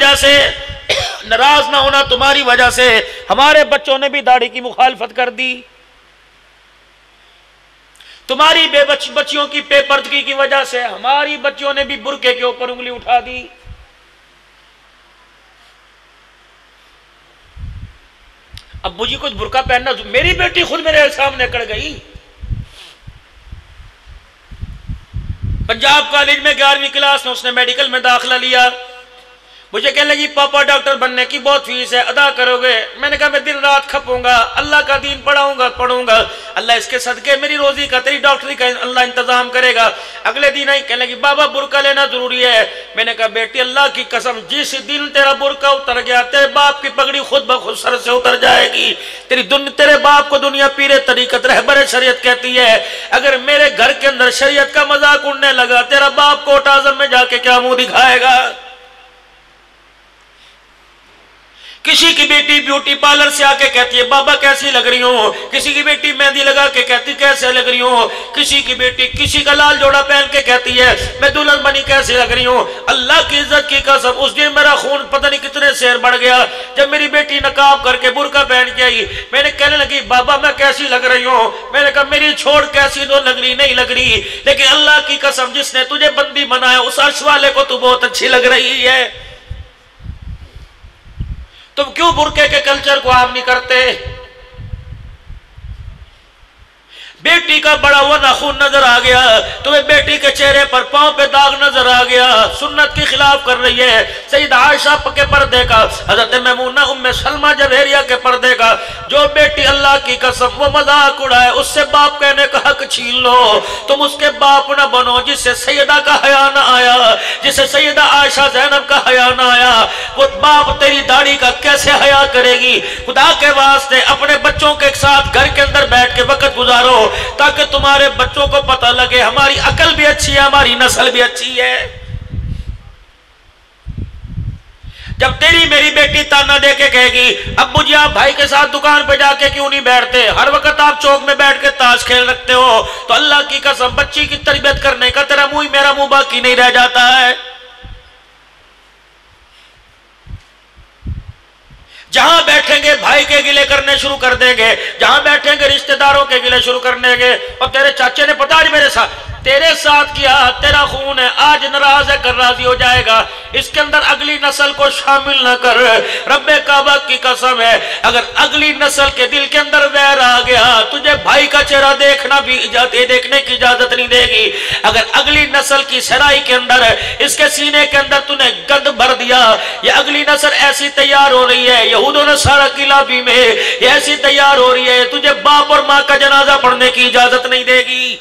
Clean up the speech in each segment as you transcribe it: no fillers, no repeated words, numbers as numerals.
وجہ سے، ناراض نہ ہونا تمہاری وجہ سے۔ ہمارے بچوں نے بھی داڑھی کی مخالفت کر دی، تمہاری بچیوں کی بے پردگی کی وجہ سے ہماری بچیوں نے بھی برقعے کے اوپر انگلی اٹھا دی۔ ابو جی کچھ برقع پہننا، میری بیٹی خود میرے سامنے کڑ گئی۔ پنجاب کالج میں 11ویں کلاس میں اس نے میڈیکل میں داخلہ لیا، مجھے کہنے لگی پاپا ڈاکٹر بننے کی بہت فیس ہے، ادا کرو گے؟ میں نے کہا میں دن رات کھپوں گا، اللہ کا دین پڑھوں گا، اللہ اس کے صدقے میری روزی کا، تیری ڈاکٹری کا اللہ انتظام کرے گا۔ اگلے دن آئی کہنے لگی بابا برقع لینا ضروری ہے۔ میں نے کہا بیٹی اللہ کی قسم جس دن تیرا برقع اتر گیا تیرے باپ کی پگڑی خود بخود سر سے اتر جائے گی۔ تیرے باپ کو دنیا پیر طریقت رہبر شریعت کہتی ہے، اگر میرے گھر کے اندر شریعت کا مذاق اڑنے لگا تیرا باپ کوٹ اعظم میں جا کے کیا منہ دکھائے گا؟ کسی کی بیٹی بیوٹی پارلر سے آ کے کہتی ہے بابا کیسی لگ رہی ہوں، کسی کی بیٹی مہندی لگا کے کہتی کیسے لگ رہی ہوں، کسی کی بیٹی کسی کا لال جوڑا پہن کے کہتی ہے میں دلہن بنی کیسی لگ رہی ہوں۔ اللہ کی عزت کی قسم اس دن میرا خون پتہ نہیں کتنے سیر بڑھ گیا جب میری بیٹی نقاب کر کے برقع پہن کے آئی۔ میں نے کہنے لگی بابا میں کیسی لگ رہی ہوں؟ میں نے کہا میری چھوڑ کیسی تو لگ رہی نہیں لگ رہی، لیکن اللہ کی قسم جس نے تجھے بندی بنایا اس عرش والے کو تو بہت اچھی لگ رہی ہے۔ تم کیوں برقعے کے کلچر کو عام نہیں کرتے؟ بیٹی کا بڑا ہوا ناخن نظر آ گیا، تمہیں بیٹی کے چہرے پر پاؤں پہ داغ نظر آ گیا، سنت کی خلاف کر رہی ہے۔ سیدہ عائشہ کے پردے کا، حضرت میمونہ ام سلمہ جویریہ کے پردے کا، جو بیٹی اللہ کی قسم وہ مذاق اڑائے اس سے باپ کہنے کا حق چھین لو۔ تم اس کے باپ نہ بنو جس سے سیدہ کا حیا نہ آیا، جس سے سیدہ عائشہ زینب کا حیا نہ آیا۔ وہ باپ تیری داڑھی کا کیسے حیا کرے گی؟ خدا کے واسطے اپنے بچوں کے ساتھ گھر کے اندر بیٹھ کے وقت گزارو تاکہ تمہارے بچوں کو پتہ لگے ہماری عقل بھی اچھی ہے، ہماری نسل بھی اچھی ہے۔ جب تیری میری بیٹی تانا دے کے کہے گی ابو جی آپ بھائی کے ساتھ دکان پہ جا کے کیوں نہیں بیٹھتے، ہر وقت آپ چوک میں بیٹھ کے تاش کھیل رکھتے ہو، تو اللہ کی قسم بچی کی تربیت کرنے کا تیرا منہ میرا منہ باقی نہیں رہ جاتا ہے۔ جہاں بیٹھیں گے بھائی کے گلے کرنے شروع کر دیں گے، جہاں بیٹھیں گے رشتہ داروں کے گلے شروع کر دیں گے۔ اور تیرے چاچے نے پتا نہیں میرے ساتھ تیرے ساتھ کیا، تیرا خون ہے، آج ناراض ہے کل راضی ہو جائے گا، اس کے اندر اگلی نسل کو شامل نہ کر۔ رب کعبہ کی قسم ہے اگر اگلی نسل کے دل کے اندر ویر آ گیا تجھے بھائی کا چہرہ دیکھنے کی اجازت نہیں دے گی۔ اگر اگلی نسل کی سرائی کے اندر اس کے سینے کے اندر تو نے گند بھر دیا، یہ اگلی نسل ایسی تیار ہو رہی ہے یہود و نصارہ کی لابی میں، یہ ایسی تیار ہو رہی ہے تجھے باپ اور ماں کا جنازہ پڑھنے کی اجازت نہیں دے گی۔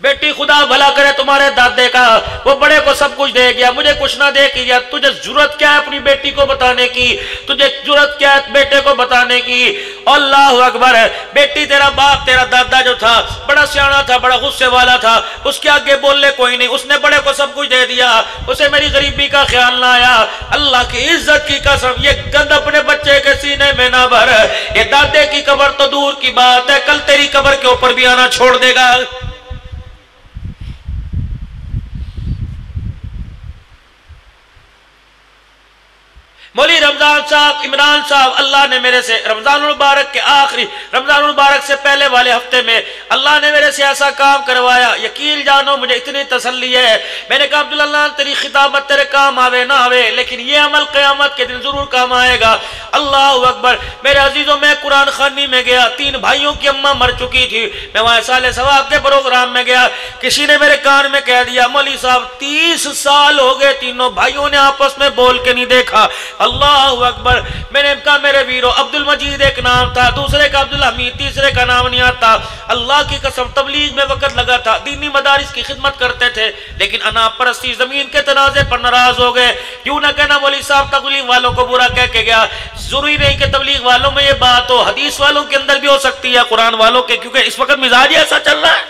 بیٹی خدا بھلا کرے تمہارے دادے کا، وہ بڑے کو سب کچھ دے گیا مجھے کچھ نہ دے کے گیا، تجھے ضرورت کیا ہے اپنی بیٹی کو بتانے کی، تجھے ضرورت کیا ہے بیٹے کو بتانے کی؟ اللہ اکبر، بیٹی تیرا باپ تیرا دادا جو تھا بڑا سیانا تھا، بڑا غصے والا تھا، اس کے آگے بولنے کوئی نہیں، اس نے بڑے کو سب کچھ دے دیا، اسے میری غریبی کا خیال نہ آیا۔ اللہ کی عزت کی قسم یہ گند اپنے بچے کے سینے میں نہ بھر، یہ دادے کی قبر تو دور کی بات ہے کل تیری قبر کے اوپر بھی آنا چھوڑ دے گا۔ مولی رمضان صاحب عمران صاحب، اللہ نے میرے سے رمضان المبارک کے آخری رمضان المبارک سے پہلے والے ہفتے میں اللہ نے میرے سے ایسا کام کروایا، یقین جانو مجھے اتنی تسلی ہے۔ میں نے کہا عبداللہ تیری خطابت تیرے کام آوے نہ آوے لیکن یہ عمل قیامت کے دن ضرور کام آئے گا۔ اللہ اکبر، میرے عزیزوں میں قرآن خوانی میں گیا، 3 بھائیوں کی اماں مر چکی تھی، میں وہاں سال ثواب کے پروگرام میں گیا، کسی نے میرے کان میں کہہ دیا مولوی صاحب 30 سال ہو گئے تینوں بھائیوں نے آپس میں بول کے نہیں دیکھا۔ اللہ اکبر، میں نے کہا میرے ویرو عبد المجید ایک نام تھا، دوسرے کا عبدالحمید، تیسرے کا نام نہیں آتا۔ اللہ کی قسم تبلیغ میں وقت لگا تھا، دینی مدارس کی خدمت کرتے تھے، لیکن انا پرستی زمین کے تنازع پر ناراض ہو گئے۔ کیوں نہ کہنا مولوی صاحب تبلیغ والوں کو برا کہہ کے گیا، ضروری نہیں کہ تبلیغ والوں میں یہ بات ہو، حدیث والوں کے اندر بھی ہو سکتی ہے، قرآن والوں کے، کیونکہ اس وقت مزاج ایسا چل رہا ہے۔